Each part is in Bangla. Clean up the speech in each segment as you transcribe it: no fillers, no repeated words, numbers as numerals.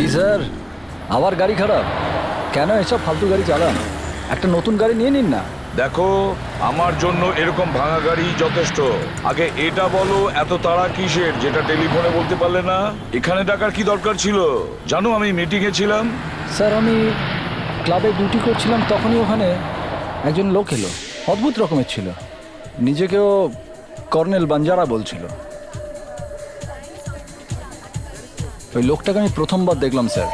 কি স্যার, আবার গাড়ি খারাপ? কেন এসব ফালতু গাড়ি চালান? একটা নতুন গাড়ি নিয়ে নিন না। দেখো, আমার জন্য এরকম ভাঙা গাড়ি যথেষ্ট। আগে এটা বলো, এত তাড়া কিসের যেটা টেলিফোনে বলতে পারলে না? এখানে ডাকার কি দরকার ছিল? জানো আমি মিটিংয়ে ছিলাম। স্যার, আমি ক্লাবে ডিউটি করছিলাম, তখনই ওখানে একজন লোক এলো। অদ্ভুত রকমের ছিল, নিজেকেও কর্নেল বাঞ্জারা বলছিল। ওই লোকটাকে আমি প্রথমবার দেখলাম স্যার,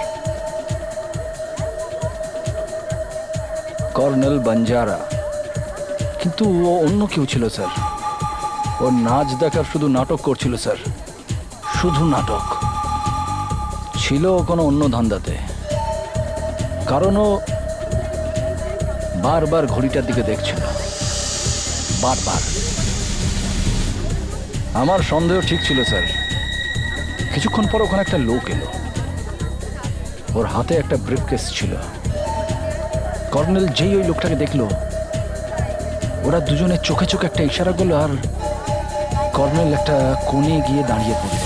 কর্নেল বাঞ্জারা। কিন্তু ও অন্য কেউ ছিল স্যার। ও নাচ দেখার শুধু নাটক করছিল স্যার, শুধু নাটক ছিল। কোনো অন্য ধান্দাতে, কারণ ও বারবার ঘড়িটার দিকে দেখছিল, বারবার। আমার সন্দেহ ঠিক ছিল স্যার। কিছুক্ষণ পর ওখানে একটা লোক এলো, ওর হাতে একটা ব্রিফকেস ছিল। কর্নেল যেই ওই লোকটাকে দেখলো, ওরা দুজনে চোখে চোখে একটা ইশারা করলো, আর কর্নেল একটা কোণে গিয়ে দাঁড়িয়ে পড়ল।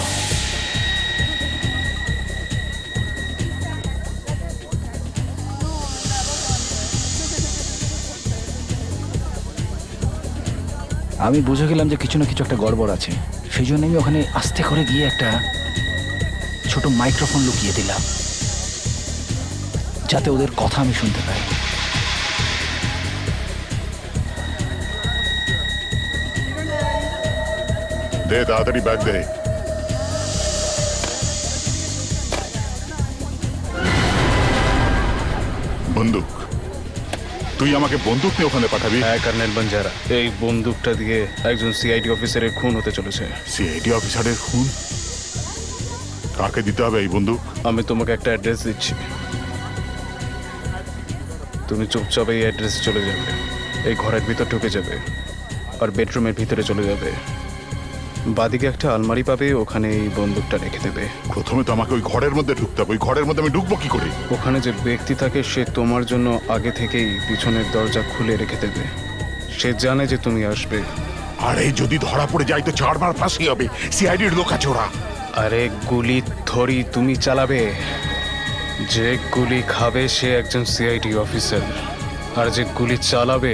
আমি বুঝে গেলাম যে কিছু না কিছু একটা গড়বড় আছে। সেই জন্য আমি ওখানে আস্তে করে গিয়ে একটা ছোট মাইক্রোফোন লুকিয়ে দিলাম, যাতে ওদের কথা আমি শুনতে পাই। দে তাড়াতাড়ি ব্যাগ দে। বন্দুক? তুই আমাকে বন্দুক নিয়ে ওখানে পাঠাবি? হ্যাঁ কর্নেল বাঞ্জারা, এই বন্দুকটা দিয়ে একজন সিআইডি অফিসারের খুন হতে চলেছে। সিআইডি অফিসারের খুন? কাকে দিতে হবে এই বন্দুক? আমি তোমাকে একটা অ্যাড্রেস দিচ্ছি, তুমি চুপচাপ এই অ্যাড্রেসে চলে যাবে। এই ঘরের ভিতর ঢুকে যাবে আর বেডরুমের ভিতরে চলে যাবে। বাদিকে একটা আলমারি পাবে, ওখানে এই বন্দুকটা রেখে দেবে। প্রথমে তো আমাকে ওই ঘরের মধ্যে ঢুকতে হবে। ওই ঘরের মধ্যে আমি ঢুকবো কি করে? ওখানে যে ব্যক্তি থাকে সে তোমার জন্য আগে থেকেই পিছনের দরজা খুলে রেখে দেবে। সে জানে যে তুমি আসবে। আরে যদি ধরা পড়ে যাই তো 4 বার ফাঁসি হবে। সিআইডির লোক আছে ওরা। আরে গুলি থরি তুমি চালাবে, যে গুলি খাবে সে একজন সিআইডি অফিসার, আর যে গুলি চালাবে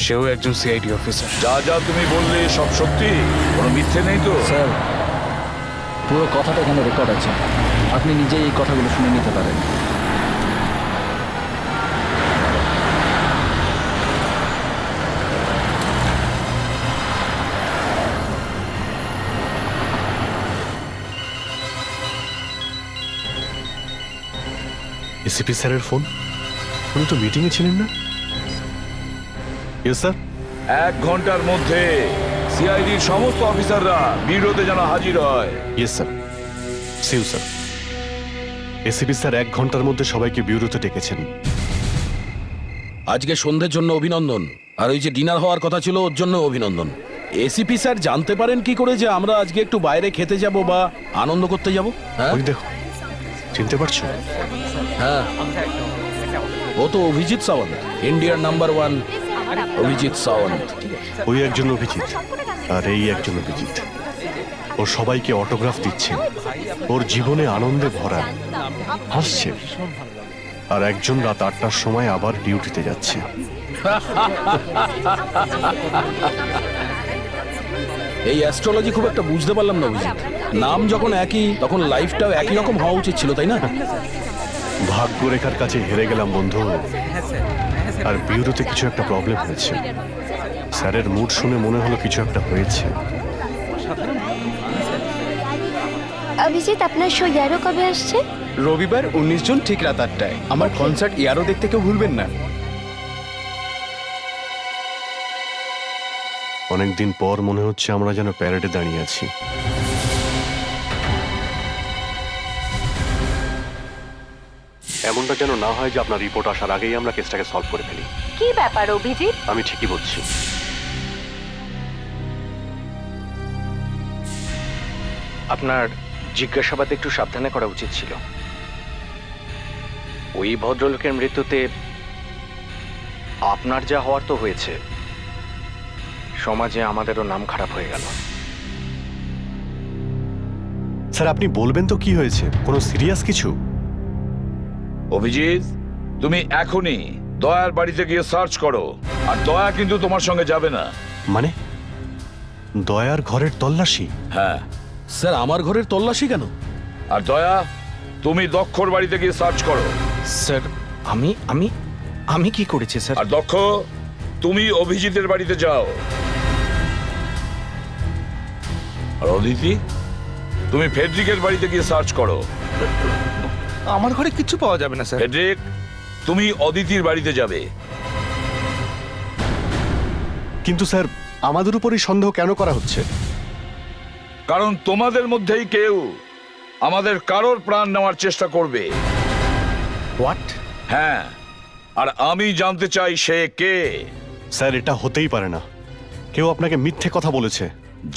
সেও একজন সিআইডি অফিসার। যা যা তুমি বললে সব সত্যি, কোনো মিথ্যে নেই তো? স্যার, পুরো কথাটা এখানে রেকর্ড আছে, আপনি নিজেই এই কথাগুলো শুনে নিতে পারেন। এসিপি স্যারের ফোন। উনি তো মিটিংয়ে ছিলেন না? Yes sir. 1 ঘন্টার মধ্যে সিআইডির সমস্ত অফিসাররা বিরোধে যেন হাজির হয়। Yes sir. Sure sir. ACP sir 1 ঘন্টার মধ্যে সবাইকে বিউরোতে ডেকেছেন। আজকে সন্ধ্যের জন্য অভিনন্দন, আর ওই যে ডিনার হওয়ার কথা ছিল ওর জন্য অভিনন্দন। এসিপি স্যার জানতে পারেন কি করে যে আমরা আজকে একটু বাইরে খেতে যাব বা আনন্দ করতে যাব? হ্যাঁ ওই দেখো, চিনতে পারছো? হ্যাঁ, ও তো অভিজিৎ সাওয়ান্ত, ইন্ডিয়ার নাম্বার 1 অভিজিৎ সাওয়ান্ত। ওই একজন অভিজিৎ, আর এই একজন অভিজিৎ। ও সবাইকে অটোগ্রাফ দিচ্ছে, ওর জীবনে আনন্দে ভরা, হাসছে। আর একজন রাত 8টার সময় আবার ডিউটিতে যাচ্ছে। এই অ্যাস্ট্রোলজি খুব একটা বুঝতে পারলাম না অভিজিৎ। নাম যখন একই, তখন লাইফটাও একই রকম হওয়া উচিত ছিল, তাই না? ভাগ্যরেখার কাছে হেরে গেলাম বন্ধু। আর বিউরোতে কিছু একটা প্রবলেম হয়েছে। স্যারের মুড শুনে মনে হলো কিছু একটা হয়েছে। অভিজিৎ, আপনার শো ইয়ারো কবে আসছে? রবিবার 19 জুন ঠিক রাত 8টায়। আমার কনসার্ট ইয়ারও দেখতে কেউ ভুলবেন না। অনেকদিন পর মনে হচ্ছে আমরা যেন প্যারেডে দাঁড়িয়ে আছি। এমনটা যেন না হয় যে আপনার রিপোর্ট আসার আগেই আমরা কেসটাকে সলভ করে ফেলি। কি ব্যাপার অভিজিৎ? আমি ঠিকই বলছি। আপনার জিজ্ঞাসাবাদে একটু সাবধানে করা উচিত ছিল। ওই ভদ্রলোকের মৃত্যুতে আপনার যা হওয়ার তো হয়েছে, সমাজে আমাদেরও নাম খারাপ হয়ে গেল। স্যার আপনি বলবেন তো কি হয়েছে? কোনো সিরিয়াস কিছু? অভিজিৎ, তুমি এখনই দয়ার বাড়িতে গিয়ে সার্চ করো। আর দয়া কিন্তু তোমার সঙ্গে যাবে না। মানে দয়ার ঘরের তল্লাশি? হ্যাঁ। স্যার আমার ঘরের তল্লাশি কেন? আর দয়া, তুমি দক্ষর বাড়িতে গিয়ে সার্চ করো। স্যার আমি আমি আমি কি করেছি স্যার? আর দক্ষ, তুমি অভিজিতের বাড়িতে যাও। আর অদিতি, তুমি ফেডরিকের বাড়িতে গিয়ে সার্চ করো। আমার ঘরে কিছু পাওয়া যাবে না স্যার। ফেডরিক, তুমি অদিতির বাড়িতে যাবে। কিন্তু স্যার আমাদের উপরই সন্দেহ কেন করা হচ্ছে? কারণ তোমাদের মধ্যেই কেউ আমাদের কারোর প্রাণ নেওয়ার চেষ্টা করবে। হোয়াট? হ্যাঁ, আর আমি জানতে চাই সে কে। স্যার এটা হতেই পারে না, কেউ আপনাকে মিথ্যে কথা বলেছে।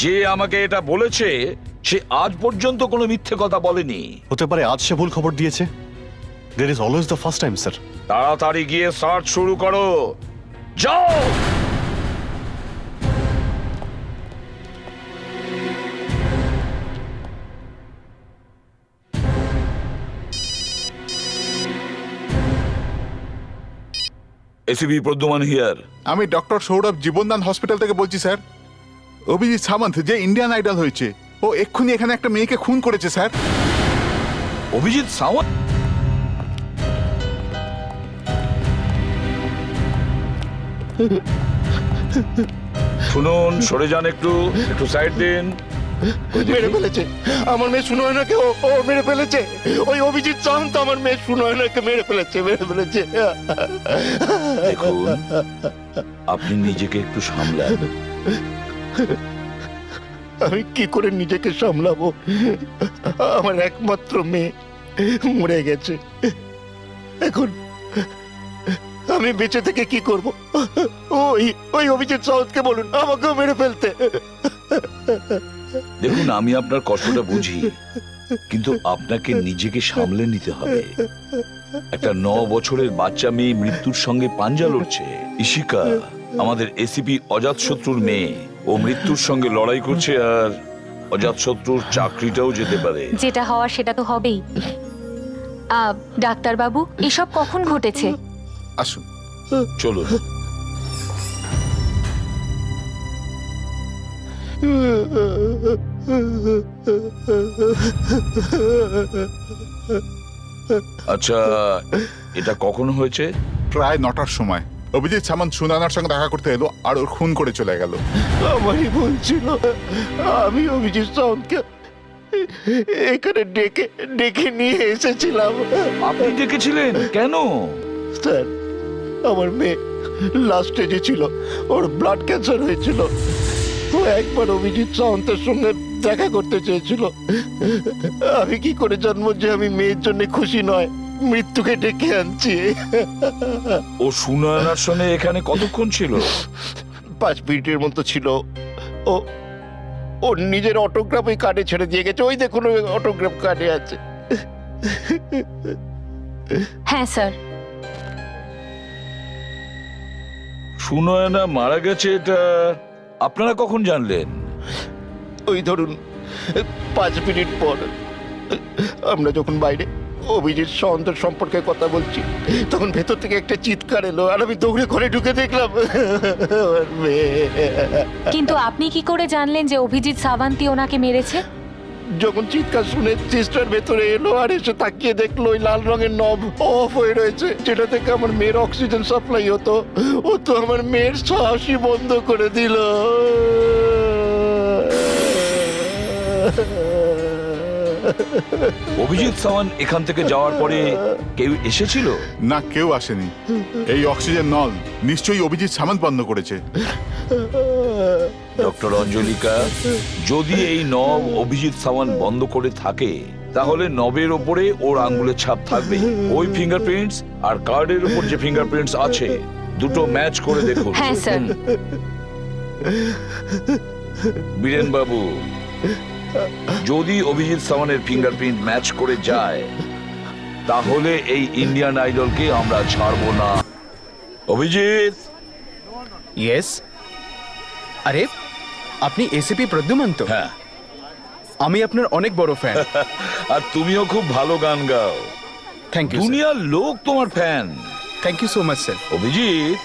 যে আমাকে এটা বলেছে সে আজ পর্যন্ত কোনো মিথ্যে কথা বলেনি। হতে পারে আজ সে ভুল খবর দিয়েছে। There is always the first time sir. তাড়াতাড়ি গিয়ে সার্চ শুরু করো, যাও। ACP Pradyuman here. আমি ডক্টর সৌরভ জীবনদান হসপিটাল থেকে বলছি স্যার। অভিজিৎ সামন্ত যে ইন্ডিয়ান আইডল হয়েছে, ও এক্ষুনি এখানে একটা মেয়েকে খুন করেছে স্যার। অভিজিৎ সাওয়ান্ত? শুনুন, সরে যান, একটু একটু সাইড দিন। মেরে ফেলেছে আমার মেয়ে সুনয়নাকে, ও মেরে ফেলেছে। ওই অভিজিৎ সামন্ত আমার মেয়ে সুনয়নাকে মেরে ফেলেছে। দেখুন, আপনি নিজেকে একটু সামলান। আমি কি করে নিজেকে সামলাবো? আমার একমাত্র মেয়ে মরে গেছে। এখন আমি বেঁচে থেকে কি করব? ওই অভিজিৎ সামন্তকে বলুন আমাকেও মেরে ফেলতে। দেখুন, আমি আপনার কষ্টটা বুঝি, কিন্তু আপনাকে নিজেকে সামলে নিতে হবে। একটা 9 বছরের বাচ্চা মেয়ে মৃত্যুর সঙ্গে পাঞ্জা লড়ছে। ইশিকা আমাদের এসিপি অজাতশত্রুর মেয়ে, ও মৃত্যুর সঙ্গে লড়াই করছে, আর অজাতশত্রুর চাকরিটাও যেতে পারে। যেটা হওয়ার সেটা তো হবেই। ডাক্তারবাবু, এসব কখন ঘটেছে? আসুন। চলুন। আচ্ছা, এটা কখন হয়েছে? প্রায় 9টার সময় অভিজিৎ সামন্ত সুনয়নার সঙ্গে দেখা করতে এলো আর ওর খুন করে চলে গেল। আমারই ভুল ছিল। আমি অভিজিৎ সামন্তকে এখানে ডেকে নিয়ে এসেছিলাম। আপনি ডেকেছিলেন কেন? স্যার, আমার মেয়ে লাস্ট স্টেজে ছিল, ওর ব্লাড ক্যান্সার হয়েছিল। ও একবার অভিজিৎ সামন্তের সঙ্গে দেখা করতে চেয়েছিল। আমি কি করে জানবো যে আমি মেয়ের জন্য খুশি নয়, মৃত্যুকে ডেকে আনছি? ও সুনয়নার সঙ্গে এখানে কতক্ষণ ছিল? 5 মিনিটের মতো ছিল। ও নিজের অটোগ্রাফ ওই কার্ডে ছেড়ে দিয়ে গেছে। ওই দেখুন, ওই অটোগ্রাফ কার্ডে আছে। হ্যাঁ স্যার। সুনয়না মারা গেছে এটা আপনারা কখন জানলেন? ওই ধরুন 5 মিনিট পর। আমরা যখন বাইরে অভিজিৎ সামন্তের সম্পর্কে কথা বলছি, তখন ভেতর থেকে একটা চিৎকার এলো, আর আমি দৌড়ে ঘরে ঢুকে দেখলাম আমার মেয়ে। কিন্তু আপনি কি করে জানলেন যে অভিজিৎ সাওয়ান্তি ওনাকে মেরেছে? যখন চিৎকার শুনে সিস্টার ভেতরে এলো আর এসে তাকিয়ে দেখলো ওই লাল রঙের নব অফ হয়ে রয়েছে, যেটা থেকে আমার মেয়ের অক্সিজেন সাপ্লাই হতো। ও তো আমার মেয়ের শ্বাসই বন্ধ করে দিল। অভিজিৎ সাওয়ান্ত এখান থেকে যাওয়ার পরে কেউ এসেছিল? না, কেউ আসেনি। এই অক্সিজেন নল নিশ্চয়ই অভিজিৎ সামন্ত বন্ধ করেছে। ডক্টর অঞ্জলিকা, যদি এই নব অভিজিৎ সাওয়ান্ত বন্ধ করে থাকে, তাহলে নবের ওপরে ওর আঙ্গুলের ছাপ থাকবে। ওই ফিঙ্গারপ্রিন্টস আর কার্ডের উপর যে ফিঙ্গারপ্রিন্টস আছে, দুটো ম্যাচ করে দেখুন। হ্যাঁ স্যার। বীরেন বাবু, যদি অভিজিৎ সাওয়ান্তের ফিঙ্গারপ্রিন্ট ম্যাচ করে যায়, তাহলে এই ইন্ডিয়ান আইডলকে আমরা ছাড়বো না। অভিজিৎ। ইয়েস। আরে আপনি এসিপি প্রদ্যুমান তো? হ্যাঁ। আমি আপনার অনেক বড় ফ্যান। আর তুমিও খুব ভালো গান গাও। থ্যাংক ইউ দুনিয়ার লোক তোমার fan. Thank you so much sir. Abhijit,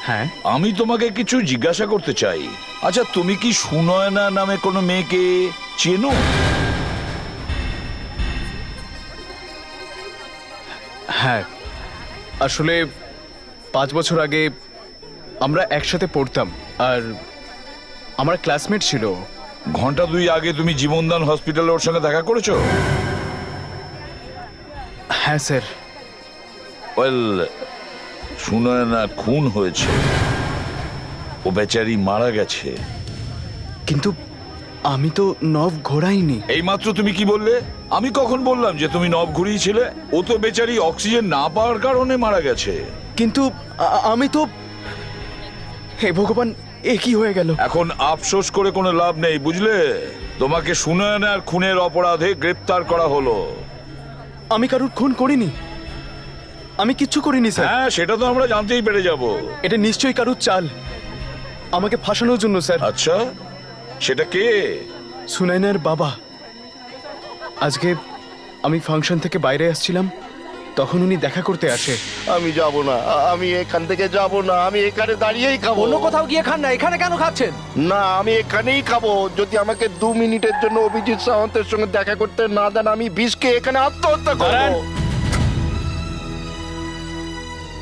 হ্যাঁ, আমি তোমাকে কিছু জিজ্ঞাসা করতে চাই। আচ্ছা, তুমি কি সুনয়না নামে কোনো মেয়েকে চেনো? হ্যাঁ, আসলে 5 বছর আগে আমরা একসাথে পড়তাম, আর আমার ক্লাসমেট ছিল। ঘন্টা 2 আগে তুমি জীবনদান হসপিটালে ওর সঙ্গে দেখা করেছো? হ্যাঁ স্যার। ওয়েল, সুনয়না খুন হয়েছে, ও বেচারি মারা গেছে। কিন্তু আমি তো নভ ঘোরাইনি। এইমাত্র তুমি কি বললে? আমি কখন বললাম যে তুমি নব ঘুরিয়েছিলে? ও তো বেচারি অক্সিজেন না পাওয়ার কারণে মারা গেছে। কিন্তু আমি তো, হে ভগবান, এ কি হয়ে গেল? এখন আফসোস করে কোনো লাভ নেই, বুঝলে? তোমাকে সুনয়নার খুনের অপরাধে গ্রেপ্তার করা হলো। আমি কারুর খুন করিনি, আমি কিচ্ছু করিনি স্যার। হ্যাঁ, সেটা তো আমরা জানতেই পেরে যাব। এটা নিশ্চয়ই কারুর চাল, আমাকে ফাঁসানোর জন্য স্যার। আচ্ছা, সেটা কে? সুনাইনার বাবা। আজকে আমি ফাংশন থেকে বাইরে আসছিলাম, তখন উনি দেখা করতে আসে। আমি যাব না, আমি এখান থেকে যাব না, আমি এখানে দাঁড়িয়েই খাবো। অন্য কোথাও গিয়ে খান না, এখানে কেন খাচ্ছেন? না, আমি এখানেই খাবো। যদি আমাকে 2 মিনিটের জন্য অভিজিৎ সাওন্তের সঙ্গে দেখা করতে না দেন, আমি বিষকে এখানে আত্মহত্যা করবো।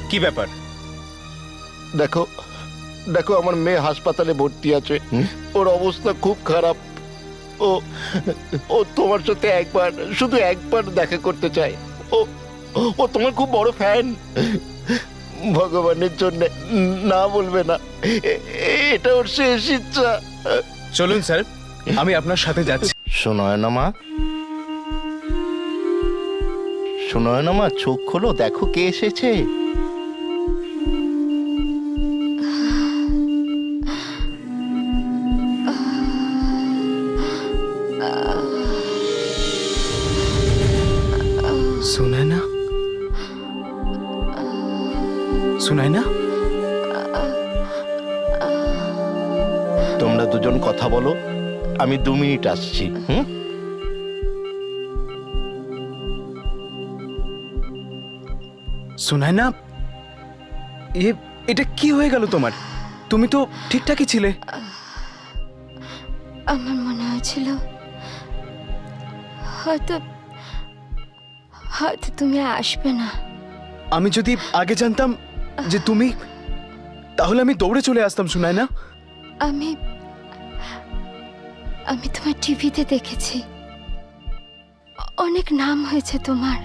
কি ব্যাপার? দেখো দেখো, আমার মেয়ে হাসপাতালে ভর্তি আছে, ওর অবস্থা খুব খারাপ। ও ও তোমার সাথে একবার, শুধু একবার দেখা করতে চায়। ও ও তোমার খুব বড় ফ্যান। ভগবানের জন্য না বলবে না, এটা ওর শেষ ইচ্ছা। চলুন স্যার, আমি আপনার সাথে যাচ্ছি। শোনয় না মা, শোনয় না মা, চোখ খোলো, দেখো কে এসেছে। সুনাইনা, সুনাইনা, তোমরা দুজন কথা বলো, আমি 2 মিনিট আসছি। সুনাইনা, এটা কি হয়ে গেল তোমার? তুমি তো ঠিকঠাকই ছিলে। আমার মনে হয়েছিল হয়তো হয়তো তুমি আসবে না। আমি যদি আগে জানতাম যে তুমি, তাহলে আমি দৌড়ে চলে আসতাম। সুনাইনা, আমি আমি তোমার টিভিতে দেখেছি, অনেক নাম হয়েছে তোমার।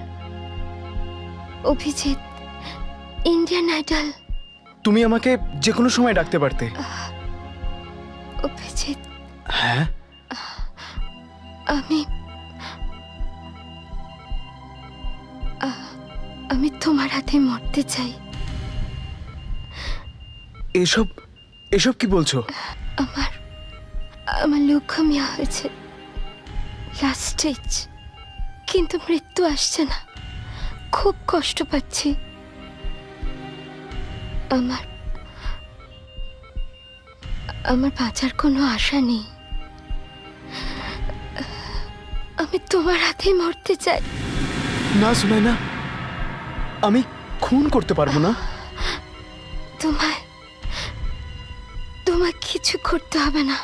Abhijit, Indian idol. তুমি আমাকে যে কোনো সময় ডাকতে পারতে। অভিজিৎ, হ্যাঁ, আমি আমি তোমার হাতে মরতে চাই। এসব এসব কি বলছো? আমার আমার লিউকেমিয়া হয়েছে, লাস্ট স্টেজ, কিন্তু মৃত্যু আসছে না। খুব কষ্ট পাচ্ছি। আমার আমার বাঁচার কোনো আশা নেই। আমি তোমার হাতেই মরতে চাই। না সুনাইনা, আমি খুন করতে পারবো না। তোমায় তোমায় কিছু করতে হবে না।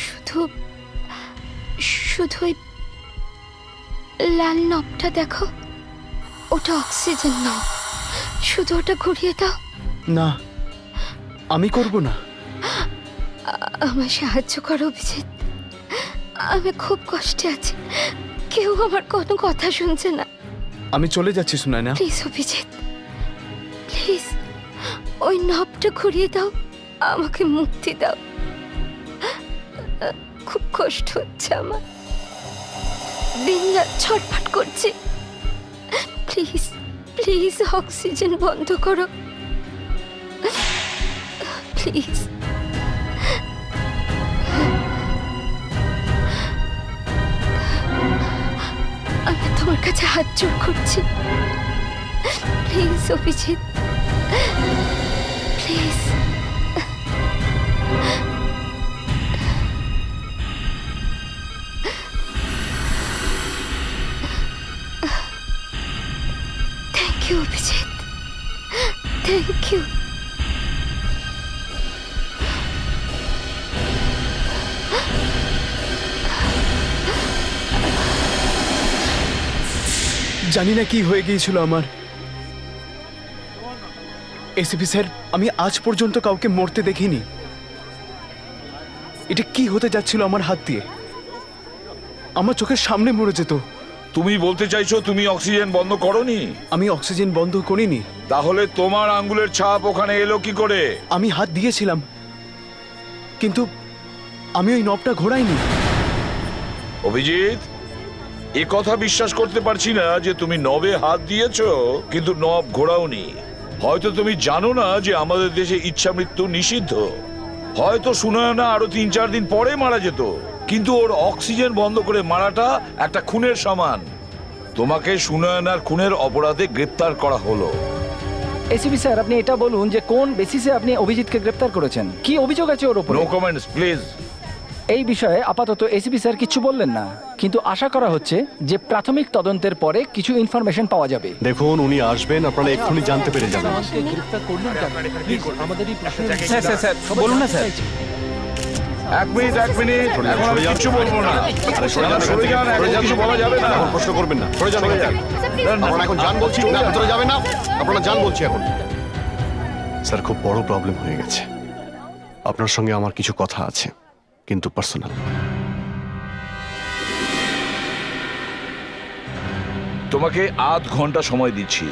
শুধু শুধু ওই লাল নবটা দেখো, ওটা অক্সিজেন নব। শুধু ওটা ঘুরিয়ে দাও। না, আমি করব না। আমায় সাহায্য করো অভিজিৎ, আমি খুব কষ্টে আছি। কেউ আমার কোনো কথা শুনছে না। আমি চলে যাচ্ছি সুনাইনা। প্লিজ অভিজিৎ, প্লিজ ওই নবটা ঘুরিয়ে দাও, আমাকে মুক্তি দাও। খুব কষ্ট হচ্ছে আমার, দিনরাত ছটফট করছি। প্লিজ প্লিজ অক্সিজেন বন্ধ করো, প্লিজ। আমি তোমার কাছে হাত জোড় করছি, please Abhijit, please. You Abhijit, thank you. জানি না কি হয়ে গিয়েছিল আমার। এসিপি স্যার, আমি আজ পর্যন্ত কাউকে মরতে দেখিনি। এটা কি হতে যাচ্ছিল আমার হাত দিয়ে? আমার চোখের সামনে মরে যেত। তুমি বলতে চাইছো তুমি অক্সিজেন বন্ধ করনি? আমি অক্সিজেন বন্ধ করিনি। তাহলে তোমার আঙ্গুলের ছাপ ওখানে এলো কি করে? আমি হাত দিয়েছিলাম, কিন্তু আমি ওই নবটা ঘোরাইনি। অভিজিৎ, এ কথা বিশ্বাস করতে পারছি না যে তুমি নবে হাত দিয়েছো কিন্তু নব ঘোরাওনি। হয়তো তুমি জানো না যে আমাদের দেশে ইচ্ছা মৃত্যু নিষিদ্ধ। হয়তো সুনয়না আরো 3-4 দিন পরে মারা যেত, কিন্তু ওর অক্সিজেন বন্ধ করে মারাটা একটা খুনের সমান। তোমাকে সুনয়নার খুনের অপরাধে গ্রেপ্তার করা হলো। এসিপি স্যার, আপনি এটা বলুন যে কোন বেসিসে আপনি অভিজিৎকে গ্রেপ্তার করেছেন, কি অভিযোগ আছে ওর উপরে? No comments please. এই বিষয়ে আপাতত এসিপি স্যার কিছু বললেন না, কিন্তু আশা করা হচ্ছে যে প্রাথমিক তদন্তের পরে কিছু ইনফরমেশন পাওয়া যাবে। দেখুন, উনি আসবেন, আপনারা এক্ষুনি জানতে পেরে যাবেন। স্যার স্যার স্যার বলুন না স্যার। এক মিনিট এখন আমি কিচ্ছু বলবো না। সরে যান, এখন কিছু বলা যাবে না। এখন প্রশ্ন করবেন না, সরে যান এখান থেকে। আপনারা এখন যান বলছি, না ভিতরে যাবেন না। আপনারা যান বলছি এখন। স্যার, খুব বড় প্রবলেম হয়ে গেছে। আপনার সঙ্গে আমার কিছু কথা আছে, কিন্তু পার্সোনাল। তোমাকে আধ ঘন্টা সময় দিচ্ছি।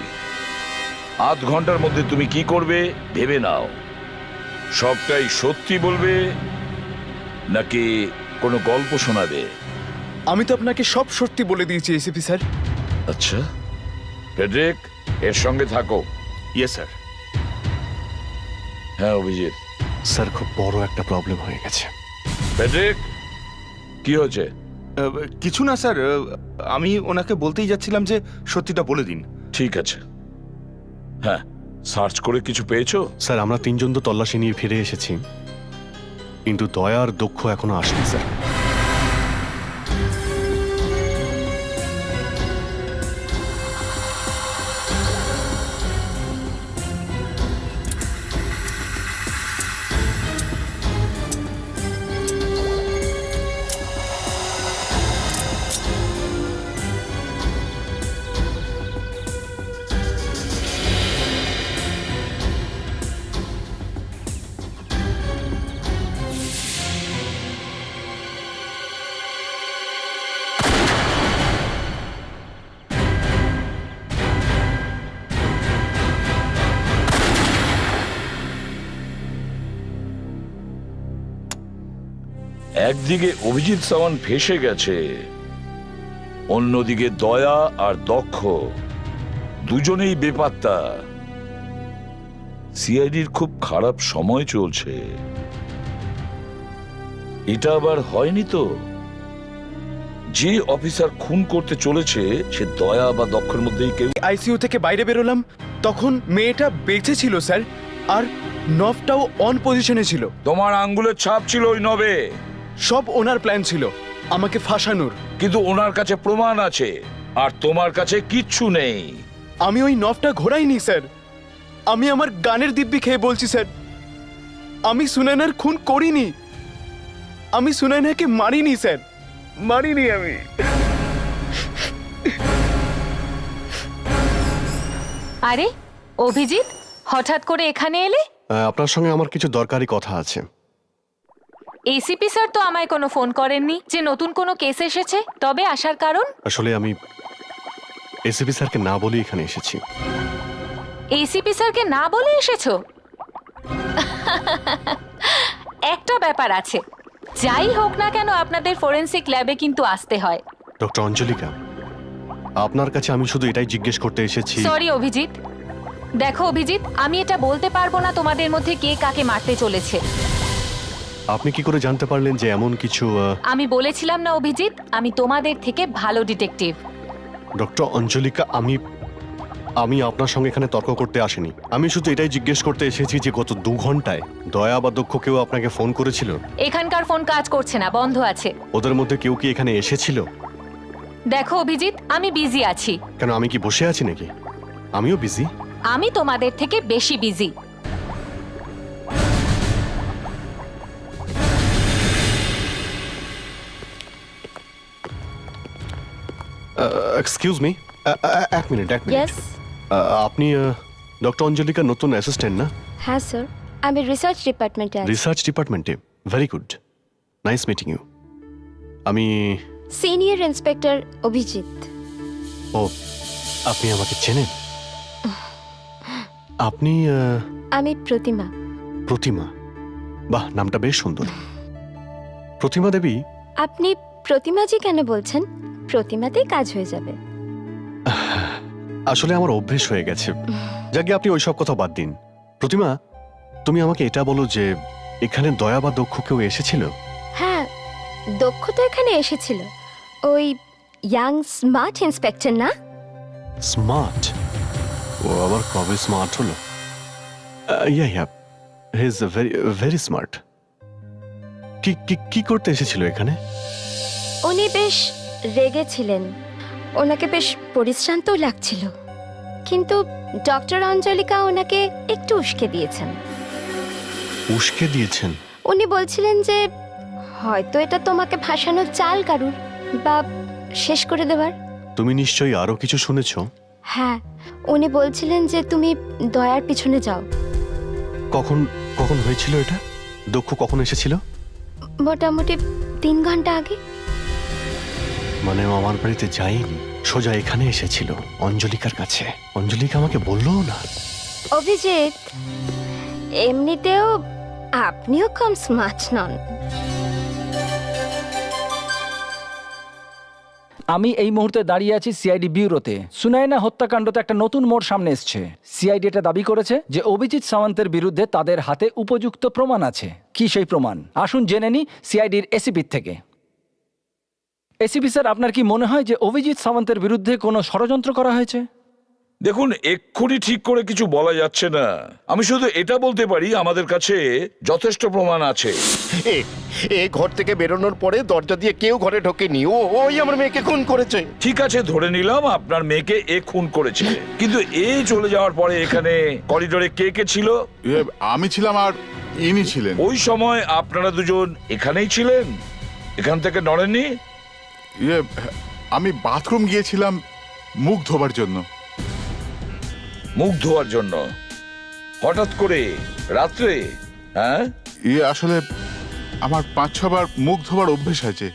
আধ ঘন্টার মধ্যে তুমি কি করবে ভেবে নাও। সবটাই সত্যি বলবে নাকি কোনো গল্প শোনাবে? আমি তো আপনাকে সব সত্যি বলে দিয়েছি এসিপি স্যার। আচ্ছা, ফ্রেডরিক, এর সঙ্গে থাকো। Yes sir. হ্যাঁ অভিজিৎ। স্যার, খুব বড় একটা প্রবলেম হয়ে গেছে। ফ্রেডরিক, কি হয়েছে? কিছু না স্যার, আমি ওনাকে বলতেই যাচ্ছিলাম যে সত্যিটা বলে দিন। ঠিক আছে। হ্যাঁ, সার্চ করে কিছু পেয়েছো? স্যার, আমরা 3 জন তো তল্লাশি নিয়ে ফিরে এসেছি, কিন্তু দয়া আর দক্ষ এখনো আসেনি স্যার। একদিকে অভিজিৎ সাওয়ান্ত ফেসে গেছে, অন্যদিকে দয়া আর দক্ষ দুজনেই বেপাত্তা। সিআইডির খুব খারাপ সময় চলছে। এটা আবার হয়নি তো? যে অফিসার খুন করতে চলেছে সে দয়া বা দক্ষের মধ্যেই কেউ। আইসিইউ থেকে বাইরে বেরোলাম, তখন মেয়েটা বেঁচে ছিল স্যার, আর নবটাও অন পজিশনে ছিল। তোমার আঙ্গুলের ছাপ ছিল ওই নবে। সব ওনার প্ল্যান ছিল আমাকে ফাঁসানোর। কিন্তু ওনার কাছে প্রমাণ আছে আর তোমার কাছে কিচ্ছু নেই। আমি ওই নবটা ঘোরাইনি স্যার। আমি আমার গানের দিব্যি খেয়ে বলছি স্যার, আমি সুনয়নার খুন করিনি। আমি সুনয়নাকে মারিনি স্যার, মারিনি আমি। আরে অভিজিৎ, হঠাৎ করে এখানে এলে? আপনার সঙ্গে আমার কিছু দরকারি কথা আছে। এসিপি স্যার তো আমায় কোনো ফোন করেননি যে নতুন কোনো কেস এসেছে। তবে আসার কারণ? আসলে আমি এসিপি স্যারকে না বলে এখানে এসেছি। এসিপি স্যারকে না বলে এসেছো? একটা ব্যাপার আছে, যাই হোক না কেন আপনাদের ফরেনসিক ল্যাবে কিন্তু আসতে হয়। ডক্টর অঞ্জলিকা, আপনার কাছে আমি শুধু এটাই জিজ্ঞেস করতে এসেছি। সরি অভিজিৎ। দেখো অভিজিৎ, আমি এটা বলতে পারবো না তোমাদের মধ্যে কে কাকে মারতে চলেছে। আপনি কি করে জানতে পারলেন যে এমন কিছু? আমি বলেছিলাম না অভিজিৎ, আমি তোমাদের থেকে ভালো ডিটেকটিভ। ডক্টর অঞ্জলিকা, আমি আপনার সঙ্গে এখানে তর্ক করতে আসিনি। আমি শুধু এটাই জিজ্ঞেস করতে এসেছি যে গত 2 ঘন্টায় দয়া বা দক্ষ কেউ আপনাকে ফোন করেছিল? এখানকার ফোন কাজ করছে না, বন্ধ আছে। ওদের মধ্যে কেউ কি এখানে এসেছিল? দেখো অভিজিৎ, আমি বিজি আছি। কেন, আমি কি বসে আছি নাকি? আমিও বিজি। আমি তোমাদের থেকে বেশি বিজি। এক্সকিউজ মি, এক মিনিট। ইয়েস আপনি ডক্টর অঞ্জলিকার নতুন অ্যাসিস্ট্যান্ট না? হ্যাঁ স্যার, আমি রিসার্চ ডিপার্টমেন্টে আছি। রিসার্চ ডিপার্টমেন্টে? Very good, nice meeting you. আমি সিনিয়র ইন্সপেক্টর অভিজিৎ। ও, আপনি আমাকে চেনেন? আপনি আমি প্রতিমা। প্রতিমা? বাহ, নামটা বেশ সুন্দর। প্রতিমা দেবী? আপনি প্রতিমাজি কেন বলছেন? প্রতিমাতেই কাজ হয়ে যাবে। আসলে আমার অভ্যেস হয়ে গেছে। যাকে আপনি ওইসব কথা বাদ দিন। প্রতিমা, তুমি আমাকে এটা বলো যে এখানে দয়া বা দক্ষ কেউ এসেছিল? হ্যাঁ, দক্ষ তো এখানে এসেছিল। ওই ইয়াং স্মার্ট ইন্সপেক্টর না? স্মার্ট? ও আবার কবে স্মার্ট হলো? Yeah yeah, he is very very smart. কি করতে এসেছিল এখানে? উনি বেশ রেগেছিলেন, ওনাকে বেশ পরিশ্রান্তও লাগছিল, কিন্তু ডক্টর অঞ্জলিকা ওনাকে একটু উস্কে দিয়েছেন। উস্কে দিয়েছেন? উনি বলছিলেন যে হয়তো এটা তোমাকে ফাঁসানোর চাল কারুর, বা শেষ করে দেওয়ার। তুমি নিশ্চয়ই আরো কিছু শুনেছো? হ্যাঁ, উনি বলছিলেন যে তুমি দয়ার পিছনে যাও। কখন কখন হয়েছিল এটা? দক্ষ কখন এসেছিল? মোটামুটি 3 ঘন্টা আগে। মানে ও আমার বাড়িতে যায়নি, সোজা এখানে এসেছিল অঞ্জলিকার কাছে। অঞ্জলিকা আমাকে বললো না। অভিজিৎ, এমনিতেও আপনিও কম স্মার্ট নন। আমি এই মুহূর্তে দাঁড়িয়ে আছি সিআইডি ব্যুরোতে। সুনায়না হত্যাকাণ্ডতে একটা নতুন মোড় সামনে এসছে। সিআইডি এটা দাবি করেছে যে অভিজিৎ সামন্তের বিরুদ্ধে তাদের হাতে উপযুক্ত প্রমাণ আছে। কি সেই প্রমাণ? আসুন জেনে নি সিআইডির এসিপির থেকে। এসিপি স্যার, আপনার কি মনে হয় যে অভিজিৎ সামন্তের বিরুদ্ধে কোনো ষড়যন্ত্র করা হয়েছে? দেখুন, এক্ষুনি ঠিক করে কিছু বলা যাচ্ছে না। আমি শুধু এটা বলতে পারি আমাদের কাছে যথেষ্ট প্রমাণ আছে। এ ঘর থেকে বেরোনোর পরে দরজা দিয়ে কেউ ঘরে ঢোকেনি। ওই আমার মেয়েকে খুন করেছে। ঠিক আছে, ধরে নিলাম আপনার মেয়েকে এ খুন করেছে, কিন্তু এ চলে যাওয়ার পরে এখানে করিডোরে কে কে ছিল? আমি ছিলাম আর ইনি ছিলেন। ওই সময় আপনারা দুজন এখানেই ছিলেন? এখান থেকে নড়েননি? আমি বাথরুম গিয়েছিলাম মুখ ধোবার জন্য। মুখ ধোয়ার জন্য? হঠাৎ করে রাত্রে? হ্যাঁ, আসলে আমার 5-6 বার মুখ ধোবার অভ্যেস আছে।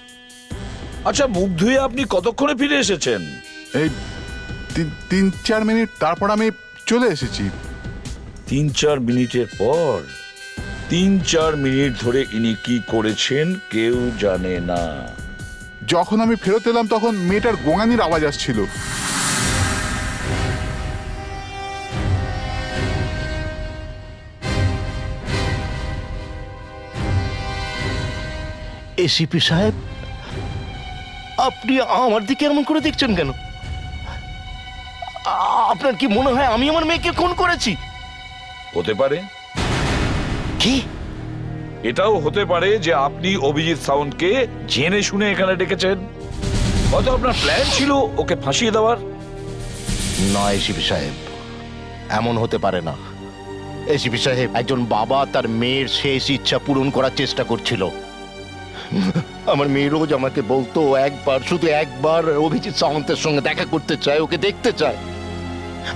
আচ্ছা, মুখ ধুয়ে আপনি কতক্ষণে ফিরে এসেছেন? এই 3-4 মিনিট, তারপর আমি চলে এসেছি। 3-4 মিনিটের পর? 3-4 মিনিট ধরে ইনি কি করেছেন কেউ জানে না। যখন আমি ফেরত এলাম তখন মেয়েটার গোঙানির আওয়াজ আসছিল। এসিপি সাহেব, আপনি আমার দিকে এমন করে দেখছেন কেন? আপনার কি মনে হয় আমি আমার মেয়েকে খুন করেছি? হতে পারে। কি? এটাও হতে পারে যে আপনি অভিজিৎ সাউন্ডকে জেনে শুনে এখানে ডেকেছেন। হয়তো আপনার প্ল্যান ছিল ওকে ফাঁসিয়ে দেওয়ার। নয় এসিপি সাহেব, এমন হতে পারে না। এসিপি সাহেব, একজন বাবা তার মেয়ের শেষ ইচ্ছা পূরণ করার চেষ্টা করছিল। আমার মেয়ে রোজ আমাকে বলতো একবার, শুধু একবার অভিজিৎ সামন্তের সঙ্গে দেখা করতে চায়, ওকে দেখতে চায়।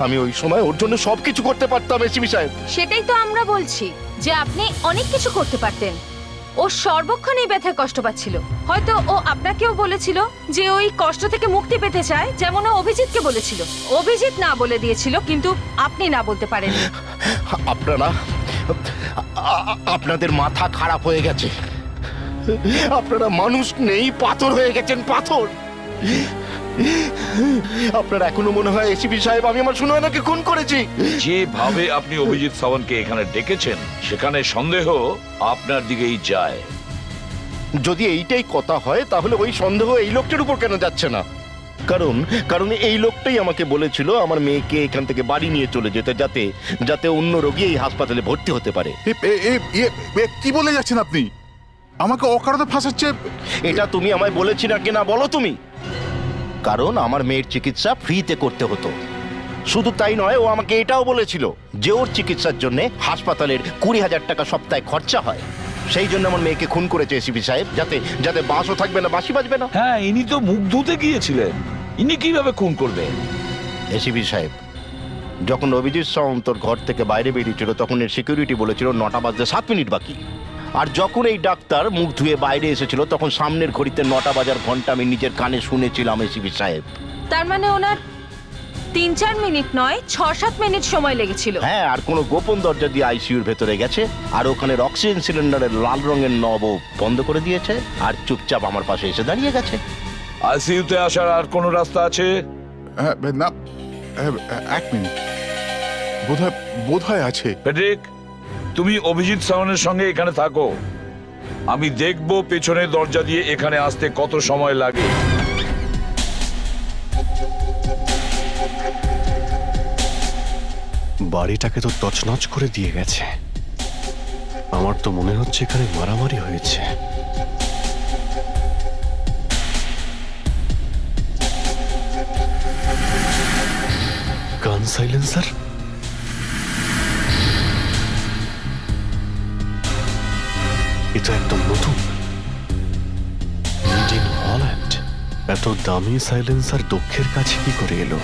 আমি ওই সময় ওর জন্য সবকিছু করতে পারতাম এসিপি সাহেব। সেটাই তো আমরা বলছি যে আপনি অনেক কিছু করতে পারতেন। ও সর্বক্ষণ এই ব্যথায় কষ্ট পাচ্ছিল। হয়তো ও আপনাকেও বলেছিল যে ওই কষ্ট থেকে মুক্তি পেতে চায়, যেমন ও অভিজিৎকে বলেছিল। অভিজিৎ না বলে দিয়েছিল, কিন্তু আপনি না বলতে পারেন। আপনাদের মাথা খারাপ হয়ে গেছে। আপনারা মানুষ নেই, পাথর হয়ে গেছেন, পাথর। আপনার এখনো মনে হয় এসিপি সাহেব আমি আমার সুনয়নাকে খুন করেছি? যেভাবে আপনি অভিজিৎ সাওয়ানকে এখানে ডেকেছেন সেখানে সন্দেহ আপনার দিকেই যায়। যদি এইটাই কথা হয় তাহলে ওই সন্দেহ এই লোকটার উপর কেন যাচ্ছে না? কারণ এই লোকটাই আমাকে বলেছিল আমার মেয়েকে এখান থেকে বাড়ি নিয়ে চলে যেতে, যাতে অন্য রোগী এই হাসপাতালে ভর্তি হতে পারে। কি বলে যাচ্ছেন আপনি? আমাকে অকারণে ফাঁসাচ্ছে। এটা তুমি আমায় বলেছি না কিনা বলো তুমি? কারণ আমার মেয়ের চিকিৎসা ফ্রিতে করতে হতো। শুধু তাই নয়, ও আমাকে এটাও বলেছিল যে ওর চিকিৎসার জন্য হাসপাতালের 20,000 টাকা সপ্তাহে খরচা হয়। সেই জন্য আমার মেয়েকে খুন করেছে এসিপি সাহেব, যাতে যাতে বাঁশও থাকবে না, বাঁশি বাজবে না। হ্যাঁ, ইনি তো মুখ ধুতে গিয়েছিলেন, ইনি কিভাবে খুন করবেন? এসিপি সাহেব, যখন অভিজিৎ সামন্তর ঘর থেকে বাইরে বেরিয়েছিল তখন এর সিকিউরিটি বলেছিল 9টা বাজতে 7 মিনিট বাকি। আর যখন এই ডাক্তার মুখ ধুয়ে বাইরে এসেছিল তখন সামনের ঘড়িতে 9টা বাজার ঘন্টা আমি নিজের কানে শুনেছিলাম এসিপি সাহেব। তার মানে ওনার 3-4 মিনিট নয় 6-7 মিনিট সময় লেগেছিল। হ্যাঁ, আর কোনো গোপন দরজা দিয়ে আইসিইউর ভেতরে গেছে, আর ওখানের অক্সিজেন সিলিন্ডারের লাল রঙের নবও বন্ধ করে দিয়েছে, আর চুপচাপ আমার পাশে এসে দাঁড়িয়ে গেছে। আইসিইউতে আসার আর কোনো রাস্তা আছে? না, 1 মিনিট, বোধহয় আছে। ফেডরিক, তুমি অভিজিৎ সাওয়ানের সঙ্গে এখানে থাকো, আমি দেখবো পেছনের দরজা দিয়ে এখানে আসতে কত সময় লাগে। বাড়িটাকে তো তছনছ করে দিয়ে গেছে। আমার তো মনে হচ্ছে এখানে মারামারি হয়েছে। গান সাইলেন্সার, এটা একদম নতুন, মেড ইন হল্যান্ড। এত দামি সাইলেন্সার দক্ষের কাছে কি করে এলো?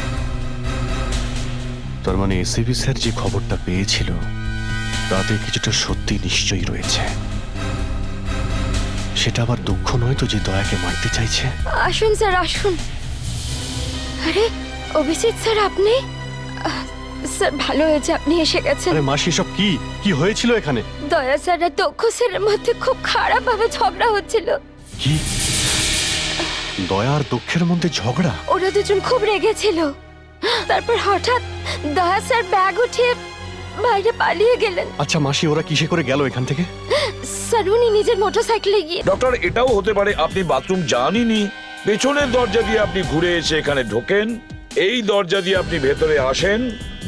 তার মানে এসিবি স্যার যে খবরটা পেয়েছিল তাতে কিছুটা সত্যি নিশ্চয়ই রয়েছে। সেটা আবার দুঃখ নয় তো যে দয়াকে মারতে চাইছে? আসুন স্যার, আসুন। আরে অভিজিৎ স্যার, আপনি? স্যার, ভালো হয়েছে আপনি এসে গেছেন। আরে মাসি, সব কি কি হয়েছিল এখানে? দয়া স্যার আর দক্ষ স্যারের মধ্যে খুব খারাপ ভাবে ঝগড়া হচ্ছিল। কি দয়া আর দক্ষের মধ্যে ঝগড়া? ওরা দুজন খুব রেগেছিল। তারপর হঠাৎ দয়া স্যার ব্যাগ উঠিয়ে বাইরে পালিয়ে গেলেন। আচ্ছা মাসি, ওরা কিসে করে গেল এখান থেকে? স্যার, উনি নিজের মোটরসাইকেলে গিয়ে। ডক্টর, এটাও হতে পারে আপনি বাথরুম যানইনি, পেছনের দরজা দিয়ে আপনি ঘুরে এসে এখানে ঢোকেন, এই দরজা দিয়ে আপনি ভেতরে আসেন,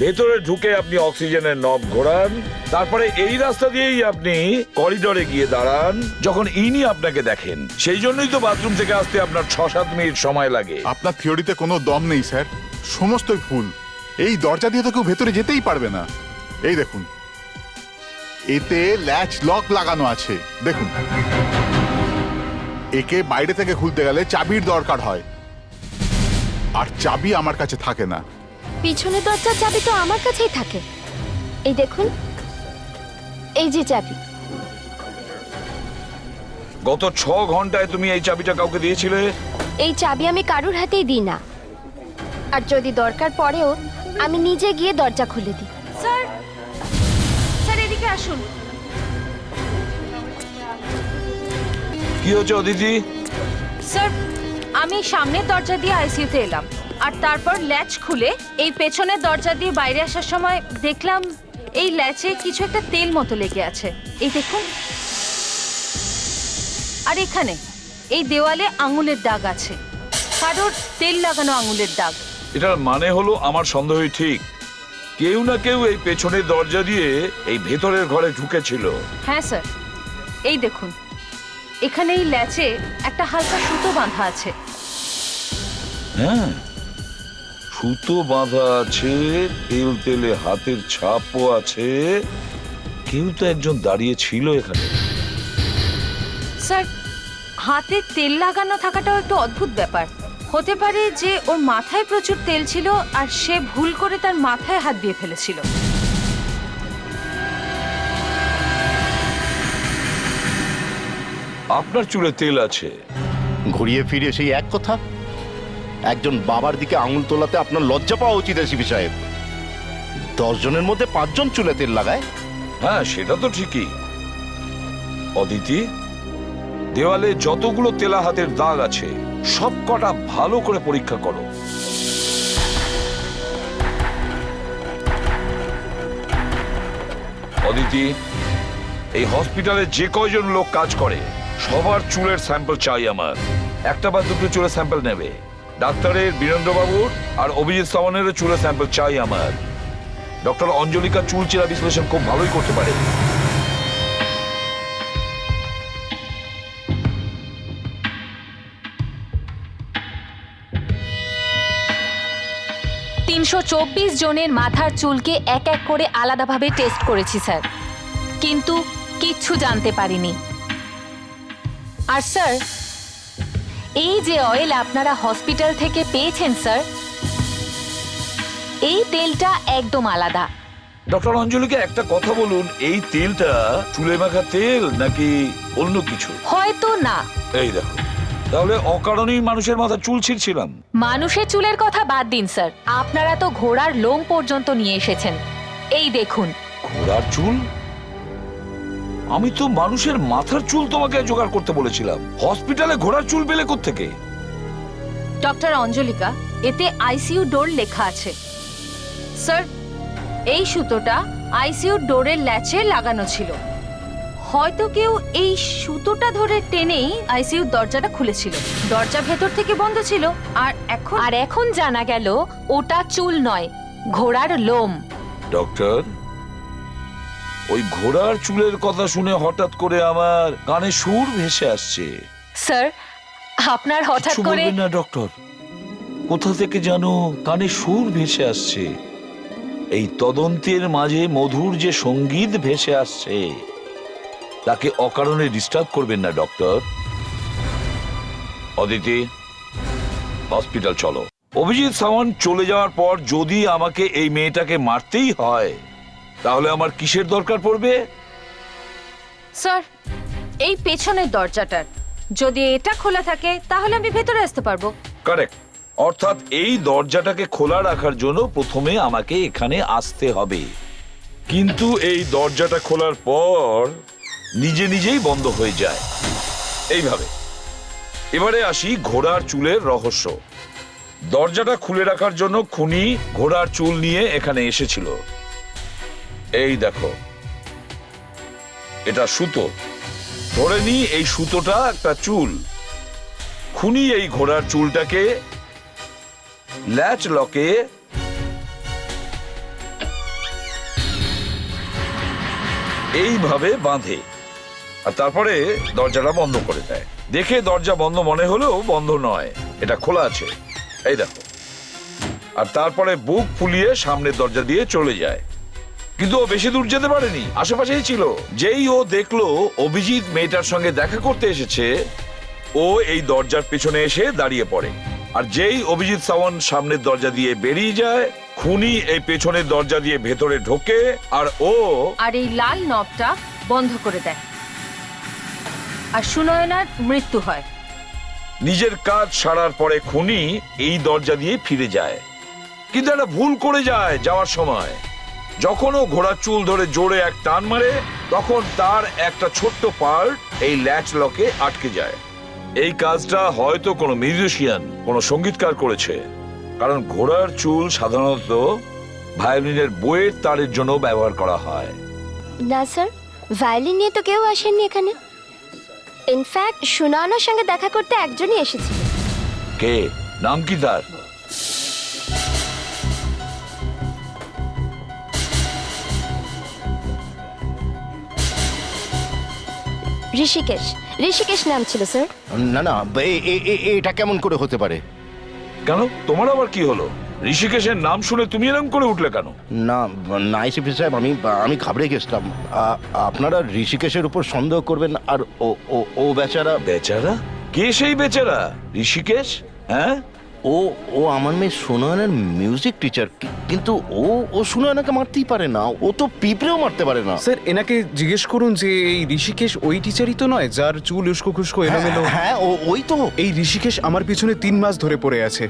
ভেতরে ঢুকে আপনি অক্সিজেনের নব ঘোরান, তারপরে এই রাস্তা দিয়েই আপনি করিডোরে গিয়ে দাঁড়ান যখন ইনি আপনাকে দেখেন। সেই জন্যই তো বাথরুম থেকে আসতে আপনার 6-7 মিনিট সময় লাগে। আপনার থিওরিতে কোনো দম নেই স্যার, সমস্তই ভুল। এই দরজা দিয়ে তো কেউ ভেতরে যেতেই পারবে না। এই দেখুন, এতে ল্যাচ লক লাগানো আছে, দেখুন। একে বাইরে থেকে খুলতে গেলে চাবির দরকার হয়, আর চাবি আমার কাছে থাকে না। পিছনের দরজার চাবি তো আমার কাছেই থাকে। এই দেখুন, এই যে চাবি। গত 6 ঘন্টায় তুমি এই চাবিটা কাউকে দিয়েছিলে? এই চাবি আমি কারুর হাতেই দিই না, আর যদি দরকার পড়েও আমি নিজে গিয়ে দরজা খুলে দিই। স্যার, স্যার এদিকে আসুন। কি হচ্ছে অদিতি? স্যার, আমি সামনের দরজা দিয়ে আইসিইউতে এলাম, আর তারপর ল্যাচ খুলে এই পেছনের দরজা দিয়ে বাইরে আসার সময় দেখলাম এই ল্যাচে কিছু একটা তেল মতো লেগে আছে। এই দেখুন, আর এখানে এই দেওয়ালে আঙুলের দাগ আছে, কারোর তেল লাগানো আঙুলের দাগ। এটার মানে হলো আমার সন্দেহই ঠিক, কেউ না কেউ এই পেছনের দরজা দিয়ে এই ভেতরের ঘরে ঢুকেছিল। হ্যাঁ স্যার, এই দেখুন, এখানে এই ল্যাচে একটা হালকা সুতো বাঁধা আছে। হ্যাঁ, সুতো বাঁধা আছে, তেল তেলে হাতের ছাপও আছে, কেউ তো একজন দাঁড়িয়ে ছিল এখানে। স্যার, হাতে তেল লাগানো থাকাটাও একটু অদ্ভুত ব্যাপার। হতে পারে যে ওর মাথায় প্রচুর তেল ছিল আর সে ভুল করে তার মাথায় হাত দিয়ে ফেলেছিল। আপনার চুলে তেল আছে, ঘুরিয়ে ফিরিয়ে সেই এক কথা। একজন বাবার দিকে আঙুল তোলাতে আপনার লজ্জা পাওয়া উচিত এসিপি সাহেব। 10 জনের মধ্যে 5 জন চুলে তেল লাগায়। হ্যাঁ সেটা তো ঠিকই। অদিতি, দেওয়ালে যতগুলো তেলা হাতের দাগ আছে সব কটা ভালো করে পরীক্ষা করো। অদিতি, এই হসপিটালে যে কয়জন লোক কাজ করে সবার চুলের স্যাম্পল চাই আমার। একটা বা দুটো চুলের স্যাম্পল নেবে। ডাক্তারের, বীরেন্দ্রবাবুর আর অভিজিৎ সাওয়ানের চুলের স্যাম্পল চাই আমার। ডক্টর অঞ্জলিকা চুল চেরা বিশ্লেষণ খুব ভালোই করতে পারে। 324 জনের মাথার চুলকে এক এক করে আলাদাভাবে টেস্ট করেছি স্যার, কিন্তু কিচ্ছু জানতে পারিনি। আর স্যার, এই যে অয়েল আপনারা হসপিটাল থেকে পেয়েছেন স্যার, এই তেলটা একদম আলাদা। ডক্টর অঞ্জলিকে একটা কথা বলুন, এই তেলটা চুলে মাখা তেল নাকি অন্য কিছু? হয়তো না। এই দেখো, তাহলে অকারণেই মানুষের মাথা চুল ছিঁড়ছিলাম। মানুষের চুলের কথা বাদ দিন স্যার, আপনারা তো ঘোড়ার লোম পর্যন্ত নিয়ে এসেছেন। এই দেখুন। ঘোড়ার চুল? আমি তো মানুষের মাথার চুল তোমাকে জোগাড় করতে বলেছিলাম। হসপিটালে ঘোড়ার চুল পেলে কোত্থেকে? ডক্টর অঞ্জলিকা, এতে আইসিইউ ডোর লেখা আছে। স্যার, এই সুতোটা আইসিইউ ডোরের ল্যাচে লাগানো ছিল। হয়তো কেউ এই সুতোটা ধরে টেনেই আইসিইউ দরজাটা খুলেছিল। দরজা ভেতর থেকে বন্ধ ছিল। আর এখন জানা গেল ওটা চুল নয়, ঘোড়ার লোম। ডক্টর, ওই ঘোড়ার চুলের কথা শুনে হঠাৎ করে আমার কানে সুর ভেসে আসছে। স্যার, আপনার হঠাৎ কিছু করে বলবেন না ডক্টর, কোথা থেকে জানো কানে সুর ভেসে আসছে। এই তদন্তের মাঝে মধুর যে সঙ্গীত ভেসে আসছে, তাকে অকারণে ডিস্টার্ব করবেন না ডক্টর। অদিতি, হসপিটাল চলো। অভিজিৎ সাওয়ান্ত চলে যাওয়ার পর যদি আমাকে এই মেয়েটাকে মারতেই হয়, তাহলে আমার কিসের দরকার পড়বে? স্যার, এই পেছনের দরজাটার যদি এটা খোলা থাকে তাহলে আমি ভেতরে আসতে পারবো। কারেক্ট। অর্থাৎ এই দরজাটাকে খোলা রাখার জন্য প্রথমে আমাকে এখানে আসতে হবে, কিন্তু এই দরজাটা খোলার পর নিজে নিজেই বন্ধ হয়ে যায় এইভাবে। এবারে আসি ঘোড়ার চুলের রহস্য। দরজাটা খুলে রাখার জন্য খুনি ঘোড়ার চুল নিয়ে এখানে এসেছিল। এই দেখো, এটা সুতো। ধরে নি এই সুতোটা একটা চুল। খুনি এই ঘোড়ার চুলটাকে ল্যাচ লকে এইভাবে বাঁধে আর তারপরে দরজাটা বন্ধ করে দেয়। দেখে দরজা বন্ধ মনে হলেও বন্ধ নয়, এটা খোলা আছে। এই দেখো। আর তারপরে বুক ফুলিয়ে সামনের দরজা দিয়ে চলে যায়। কিন্তু ও বেশি দূর যেতে পারেনি, আশেপাশেই ছিল। যেই ও দেখলো অভিজিৎ মেয়েটার সঙ্গে দেখা করতে এসেছে, ও এই দরজার পেছনে এসে দাঁড়িয়ে পড়ে। আর যেই অভিজিৎ সাওয়ান্ত সামনের দরজা দিয়ে বেরিয়ে যায়, খুনি এই পেছনের দরজা দিয়ে ভেতরে ঢোকে আর এই লাল নবটা বন্ধ করে দেয়। আর সুনয়নার মৃত্যু হয়। নিজের কাজ সারার পরে খুনি এই দরজা দিয়ে ফিরে যায়, কিন্তু একটা ভুল করে যায় যাওয়ার সময়। যখন ও ঘোড়ার চুল ধরে জোরে এক টান মারে, তখন তার একটা ছোট্ট পার্ট এই ল্যাচ লকে আটকে যায়। এই কাজটা হয়তো কোনো মিউজিশিয়ান, কোনো সঙ্গীতকার করেছে, কারণ ঘোড়ার চুল সাধারণত ভায়োলিনের বইয়ের তারের জন্য ব্যবহার করা হয়। না স্যার, ভায়োলিন নিয়ে তো কেউ আসেননি এখানে। ইনফ্যাক্ট সুনয়নার সঙ্গে দেখা করতে একজনই এসেছিল। কে? নাম কি তার? ঋষিকেশ। ঋষিকেশ নাম ছিল স্যার। না না, এটা কেমন করে হতে পারে? কেন, তোমার আবার কি হলো? ঋষিকেশের নাম শুনে তুমি এরকম করে উঠলে কেন? না না এসিপি সাহেব, আমি ঘাবড়ে গেছিলাম। আপনারা ঋষিকেশের উপর সন্দেহ করবেন। আর ও ও ও বেচারা। বেচারা? কে সেই বেচারা? ঋষিকেশ? হ্যাঁ, ও ও আমার মেয়ে সুনয়নের মিউজিক টিচার, কিন্তু ও সুনয়নাকে মারতেই পারে না। ও তো পিঁপড়েও মারতে পারে না। স্যার, এনাকে জিজ্ঞেস করুন যে এই ঋষিকেশ ওই টিচারই তো নয় যার চুল উস্কো খুস্কো এলোমেলো। হ্যাঁ, ওই তো। এই ঋষিকেশ আমার পিছনে 3 মাস ধরে পড়ে আছে।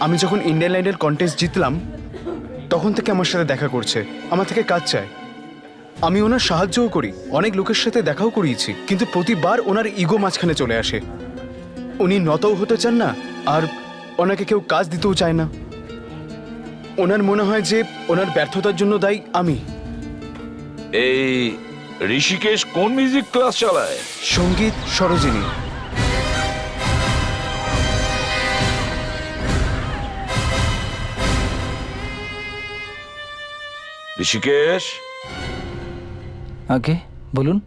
আমি যখন ইন্ডিয়ান আইডল কন্টেস্ট জিতলাম, তখন থেকে আমার সাথে দেখা করছে, আমার থেকে কাজ চায়। আমি ওনার সাহায্যও করি, অনেক লোকের সাথে দেখাও করিয়েছি, কিন্তু প্রতিবার ওনার ইগো মাঝখানে চলে আসে। উনি নতও হতে চান না, আর ওনাকে কেউ কাজ দিতেও চায় না। ওনার মনে হয় যে ওনার ব্যর্থতার জন্য দায়ী আমি। এই ঋষিকেশ কোন মিউজিক ক্লাস চালায়? সঙ্গীত সরোজিনী। ঋষিকেশ, আগে বলুন।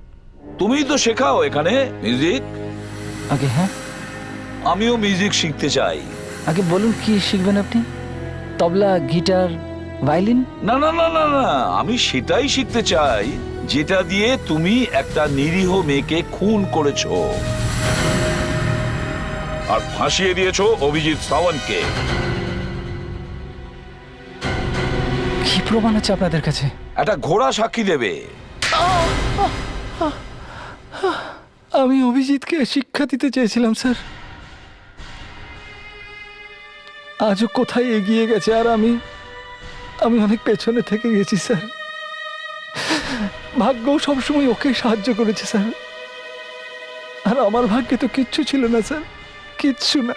তুমিই তো শেখাও এখানে মিউজিক। আগে হ্যাঁ, আমিও মিউজিক শিখতে চাই। আগে বলুন কি শিখবেন আপনি? তবলা, গিটার, ভায়োলিন? না না না না না, আমি সেটাই শিখতে চাই যেটা দিয়ে তুমি একটা নিরীহ মেয়েকে খুন করেছো আর ফাঁসিয়ে দিয়েছো অভিজিৎ সাওয়ান্তকে। কি প্রমাণ আছে আপনাদের কাছে? একটা ঘোড়া সাক্ষী দেবে। আমি অভিজিৎকে শিক্ষা দিতে চেয়েছিলাম স্যার, আজও কোথায় এগিয়ে গেছে আর আমি অনেক পেছনে থেকে গেছি স্যার। ভাগ্যও সবসময় ওকে সাহায্য করেছে স্যার, আর আমার ভাগ্যে তো কিচ্ছু ছিল না স্যার, কিচ্ছু না।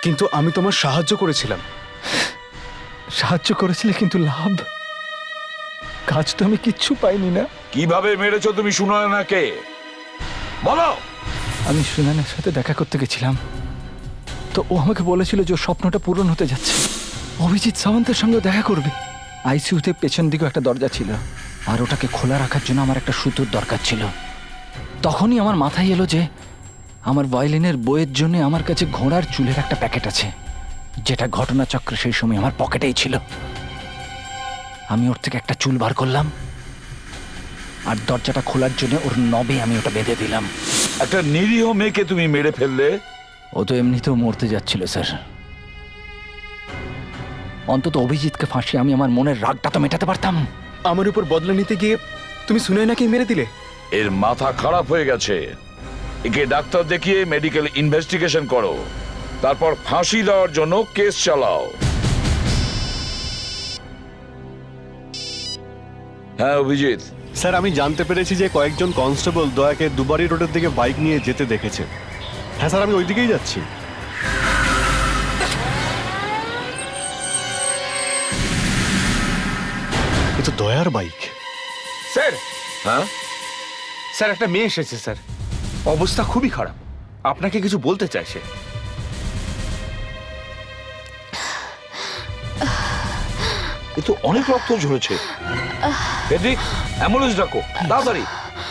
কিন্তু আমি তোমার সাহায্য করেছিলাম। সাহায্য করেছিলে কিন্তু লাভ, কাজ তো আমি কিচ্ছু পাইনি না। কিভাবে মেরেছো তুমি সুনয়নাকে বলো। আমি সুনানের সাথে দেখা করতে গেছিলাম, তো ও আমাকে বলেছিল যে ওর স্বপ্নটা পূরণ হতে যাচ্ছে, অভিজিৎ সাওয়ান্তের সঙ্গে দেখা করবে। আইসিইউতে পেছন দিকেও একটা দরজা ছিল, আর ওটাকে খোলা রাখার জন্য আমার একটা সুতোর দরকার ছিল। তখনই আমার মাথায় এলো যে আমার ভায়োলিনের বইয়ের জন্য আমার কাছে ঘোড়ার চুলের একটা প্যাকেট আছে, যেটা ঘটনাচক্রে সেই সময় আমার পকেটেই ছিল। আমি ওর থেকে একটা চুল বার করলাম, আর দরজাটা খোলার জন্য ওর নবে আমি ওটা বেঁধে দিলাম। একটা নিরীহ মেয়েকে তুমি মেরে ফেললে। ও তো এমনিতেও মরতে যাচ্ছিল স্যার, অন্তত অভিজিৎকে ফাঁসিয়ে আমি আমার মনের রাগটা তো মেটাতে পারতাম। আমার উপর বদলা নিতে গিয়ে তুমি সুনয়নাকে মেরে দিলে। এর মাথা খারাপ হয়ে গেছে, একে ডাক্তার দেখিয়ে মেডিকেল ইনভেস্টিগেশন করো, তারপর ফাঁসি দেওয়ার জন্য কেস চালাও। হ্যাঁ অভিজিৎ। স্যার, আমি জানতে পেরেছি যে কয়েকজন কনস্টেবল দয়াকে দুবারি রোডের দিকে বাইক নিয়ে যেতে দেখেছে। হ্যাঁ স্যার, আমি ওই দিকেই যাচ্ছি। এ তো দয়ার বাইক। স্যার, হ্যাঁ স্যার একটা মেয়ে এসেছে স্যার, অবস্থা খুবই খারাপ, আপনাকে কিছু বলতে চাইছে। এ তো অনেক রক্ত ঝরেছে। পেড্রিক, অ্যাম্বুলেন্স ডাকো তাড়াতাড়ি।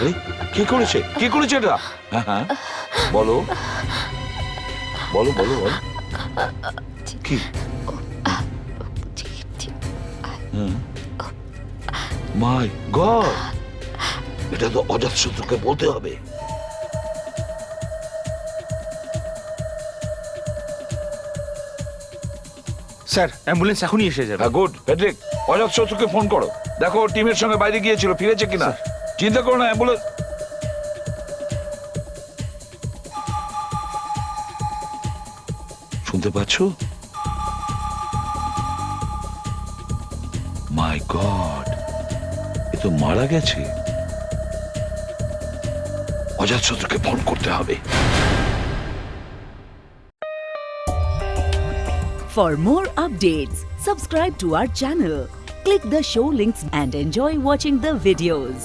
এই, কি করেছে এটা? হ্যাঁ হ্যাঁ বলো বলো বলো বলো কি? মাই গড, এটা তো অজাতশত্রুকে বলতে হবে। স্যার অ্যাম্বুলেন্স এখনই এসে যাবে। হ্যাঁ গুড। প্যাট্রিক, অজাতশত্রুকে ফোন করো, দেখো ওর টিমের সঙ্গে বাইরে গিয়েছিল, ফিরেছে কিনা। চিন্তা করো না, অ্যাম্বুলেন্স। শুনতে পাচ্ছ? মাই গড, এ তো মারা গেছে। অজাতশত্রুকে ফোন করতে হবে। For more updates, subscribe to our channel, click the show links and enjoy watching the videos.